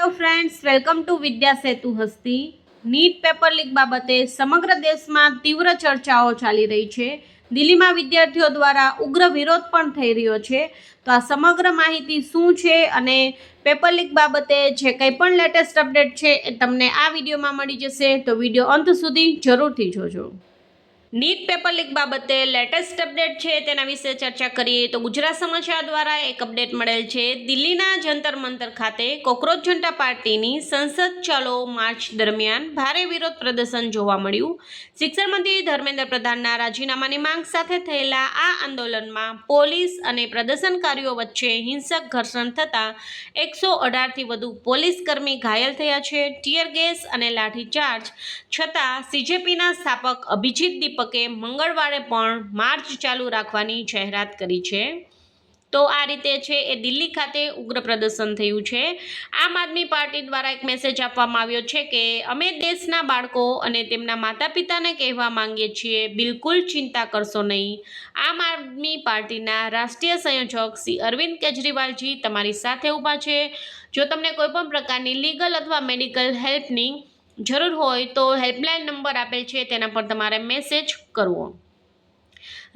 Hello friends, welcome to Vidya Setu Hasti. NEET paper leak બાબતે સમગ્ર દેશમાં તીવ્ર ચર્ચાઓ ચાલી રહી છે. દિલ્હીમાં વિદ્યાર્થીઓ દ્વારા ઉગ્ર વિરોધ પણ થઈ રહ્યો છે. તો આ સમગ્ર માહિતી શું છે અને પેપર લીક બાબતે જે કંઈ પણ લેટેસ્ટ અપડેટ છે એ તમને આ વિડીયોમાં મળી જશે, તો વિડીયો અંત સુધી જરૂરથી જોજો. નીટ પેપર લીક બાબતે લેટેસ્ટ અપડેટ છે તેના વિશે ચર્ચા કરીએ તો ગુજરાત સમાચાર દ્વારા એક અપડેટ મળેલ છે. દિલ્હીના જંતર મંતર ખાતે કોકરોચ જનતા પાર્ટીની સંસદ ચાલો માર્ચ દરમિયાન ભારે વિરોધ પ્રદર્શન જોવા મળ્યું. શિક્ષણ મંત્રી ધર્મેન્દ્ર પ્રધાનના રાજીનામાની માંગ સાથે થયેલા આ આંદોલનમાં પોલીસ અને પ્રદર્શનકારીઓ વચ્ચે હિંસક ઘર્ષણ થતાં 118થી વધુ પોલીસ કર્મી ઘાયલ થયા છે. ટીયર ગેસ અને લાઠીચાર્જ છતાં સીજેપીના સ્થાપક અભિજીત દીપકે મંગળવારે પણ માર્ચ ચાલુ રાખવાની જાહેરાત કરી છે. તો આ રીતે છે એ દિલ્હી ખાતે ઉગ્ર પ્રદર્શન થયું છે. આમ આદમી પાર્ટી દ્વારા એક મેસેજ આપવામાં આવ્યો છે કે અમે દેશના બાળકો અને તેમના માતા પિતાને કહેવા માંગીએ છીએ, બિલકુલ ચિંતા કરશો નહીં. આમ આદમી પાર્ટીના રાષ્ટ્રીય સંયોજક શ્રી અરવિંદ કેજરીવાલજી તમારી સાથે ઊભા છે. જો તમને કોઈ પણ પ્રકારની લીગલ અથવા મેડિકલ હેલ્પની જરૂર હોય તો હેલ્પલાઇન નંબર આપેલ છે તેના પર તમારે મેસેજ કરવો.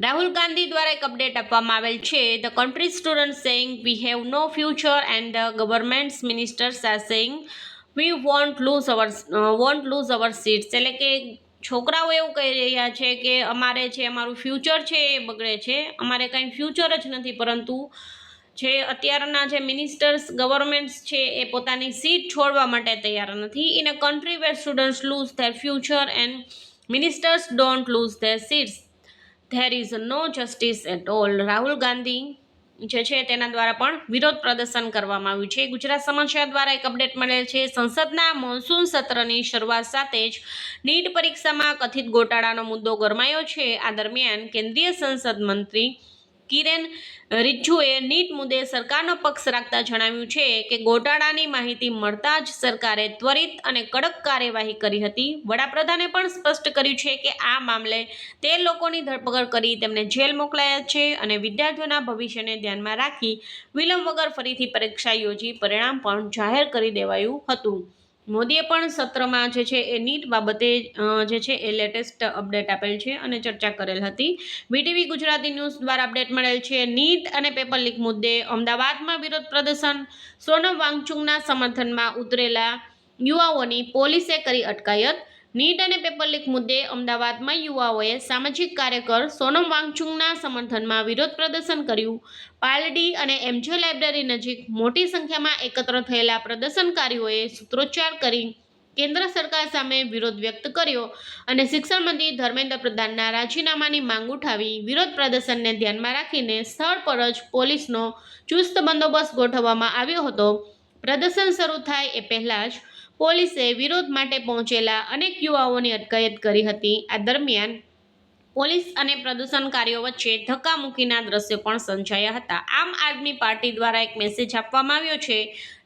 રાહુલ ગાંધી દ્વારા એક અપડેટ આપવામાં આવેલ છે. The country student saying we have no future and the government's ministers are saying we won't lose our seats. એટલે કે છોકરાઓ એવું કહી રહ્યા છે કે અમારું ફ્યુચર છે એ બગડે છે, અમારે કંઈ ફ્યુચર જ નથી, પરંતુ જે અત્યારના જે મિનિસ્ટર્સ ગવર્મેન્ટ્સ છે એ પોતાની સીટ છોડવા માટે તૈયાર નથી. In a country where students lose their future and ministers don't lose their seats there is no justice at all. Rahul Gandhi જે છે તેના દ્વારા પણ વિરોધ પ્રદર્શન કરવામાં આવ્યું છે. ગુજરાત સમાચાર દ્વારા એક અપડેટ મળેલ છે. સંસદના મોન્સૂન સત્રની શરૂઆત સાથે જ નીટ પરીક્ષામાં કથિત ગોટાળાનો મુદ્દો ગરમાયો છે. આ દરમિયાન કેન્દ્રીય સંસદ મંત્રી કિરેન રિજ્જુએ નીટ મુદ્દે સરકારનો પક્ષ રાખતા જણાવ્યું છે કે ગોટાળાની માહિતી મળતા જ સરકારે ત્વરિત અને કડક કાર્યવાહી કરી હતી. વડાપ્રધાને પણ સ્પષ્ટ કર્યું છે કે આ મામલે 13 લોકોની ધરપકડ કરી તેમને જેલ મોકલાયા છે અને વિદ્યાર્થીઓના ભવિષ્યને ધ્યાનમાં રાખી વિલંબ વગર ફરીથી પરીક્ષા યોજી પરિણામ પણ જાહેર કરી દેવાયું હતું. મોદીએ પણ સત્રમાં જે છે એ નીટ બાબતે જે છે એ લેટેસ્ટ અપડેટ આપેલ છે અને ચર્ચા કરેલ હતી. વીટીવી ગુજરાતી ન્યૂઝ દ્વારા અપડેટ મળેલ છે. નીટ અને પેપર લીક મુદ્દે અમદાવાદમાં વિરોધ પ્રદર્શન. સોનમ વાંગચુકના સમર્થનમાં ઉતરેલા યુવાઓની પોલીસે કરી અટકાયત. નીટ અને પેપર લીક મુદ્દે અમદાવાદમાં યુવાઓએ સામાજિક કાર્યકર સોનમ વાંગચુકના સમર્થનમાં વિરોધ પ્રદર્શન કર્યું. પાલડી અને એમજે લાઇબ્રેરી નજીક મોટી સંખ્યામાં એકત્ર થયેલા પ્રદર્શનકારીઓએ સૂત્રોચ્ચાર કરી કેન્દ્ર સરકાર સામે વિરોધ વ્યક્ત કર્યો અને શિક્ષણ મંત્રી ધર્મેન્દ્ર પ્રધાનના રાજીનામાની માંગ ઉઠાવી. વિરોધ પ્રદર્શનને ધ્યાનમાં રાખીને સ્થળ પર જ પોલીસનો ચુસ્ત બંદોબસ્ત ગોઠવવામાં આવ્યો હતો. પ્રદર્શન શરૂ થાય એ પહેલાં જ પોલીસે વિરોધ માટે પહોંચેલા અનેક યુવાઓની અટકાયત કરી હતી. આ દરમિયાન પોલીસ અને પ્રદર્શનકારીઓ વચ્ચે ધક્કામુક્કીના દ્રશ્યો પણ સર્જાયા હતા. આમ આદમી પાર્ટી દ્વારા એક મેસેજ આપવામાં આવ્યો છે.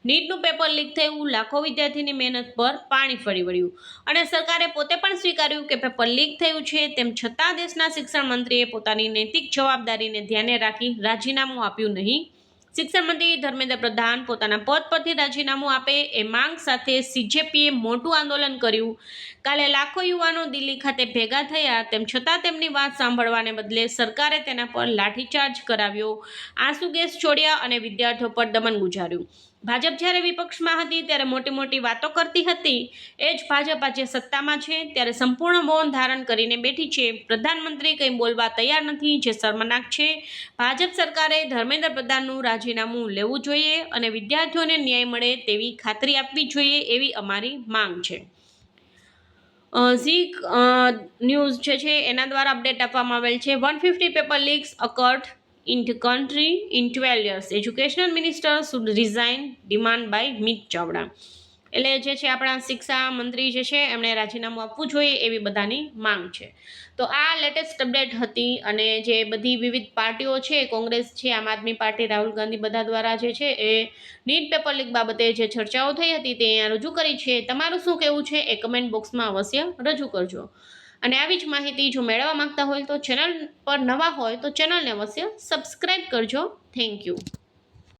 નીટનું પેપર લીક થયું, લાખો વિદ્યાર્થીની મહેનત પર પાણી ફરી વળ્યું અને સરકારે પોતે પણ સ્વીકાર્યું કે પેપર લીક થયું છે. તેમ છતાં દેશના શિક્ષણ મંત્રીએ પોતાની નૈતિક જવાબદારીને ધ્યાને રાખી રાજીનામું આપ્યું નહીં. શિક્ષણ મંત્રી ધર્મેન્દ્ર પ્રધાન પોતાના પદ પરથી રાજીનામું આપે એ માંગ સાથે સીજેપીએ મોટું આંદોલન કર્યું. કાલે લાખો યુવાનો દિલ્હી ખાતે ભેગા થયા, તેમ છતાં તેમની વાત સાંભળવાને બદલે સરકારે તેના પર લાઠીચાર્જ કરાવ્યો, આંસુ ગેસ છોડ્યા અને વિદ્યાર્થીઓ પર દમન ગુજાર્યું. ભાજપ જ્યારે વિપક્ષમાં હતી ત્યારે મોટી મોટી વાતો કરતી હતી, એ જ ભાજપ આજે સત્તામાં છે ત્યારે સંપૂર્ણ મૌન ધારણ કરીને બેઠી છે. પ્રધાનમંત્રી કંઈ બોલવા તૈયાર નથી, જે શર્મનાક છે. ભાજપ સરકારે ધર્મેન્દ્ર પ્રધાનનું રાજીનામું લેવું જોઈએ અને વિદ્યાર્થીઓને ન્યાય મળે તેવી ખાતરી આપવી જોઈએ, એવી અમારી માંગ છે. ઝી ન્યૂઝ જે છે એના દ્વારા અપડેટ આપવામાં આવેલ છે. 150 paper leaks occurred in the country in 12 years. Educational minister should resign, demand by મિત ચાવડા. એટલે જે છે આપણા શિક્ષા મંત્રી જે છે એમણે રાજીનામું આપવું જોઈએ એવી બધાની માંગ છે. તો આ લેટેસ્ટ અપડેટ હતી અને જે બધી વિવિધ પાર્ટીઓ છે, કોંગ્રેસ છે, આમ આદમી પાર્ટી, રાહુલ ગાંધી બધા દ્વારા જે છે એ નીટ પેપર લીક બાબતે જે ચર્ચાઓ થઈ હતી તે અહીંયા રજૂ કરી છે. તમારું શું કહેવું છે એ કમેન્ટ બોક્સમાં અવશ્ય રજૂ કરજો. અને આવી જ માહિતી જો મેળવવા માંગતા હોય તો ચેનલ પર નવા હોય તો ચેનલને અવશ્ય સબસ્ક્રાઈબ કરજો. Thank you.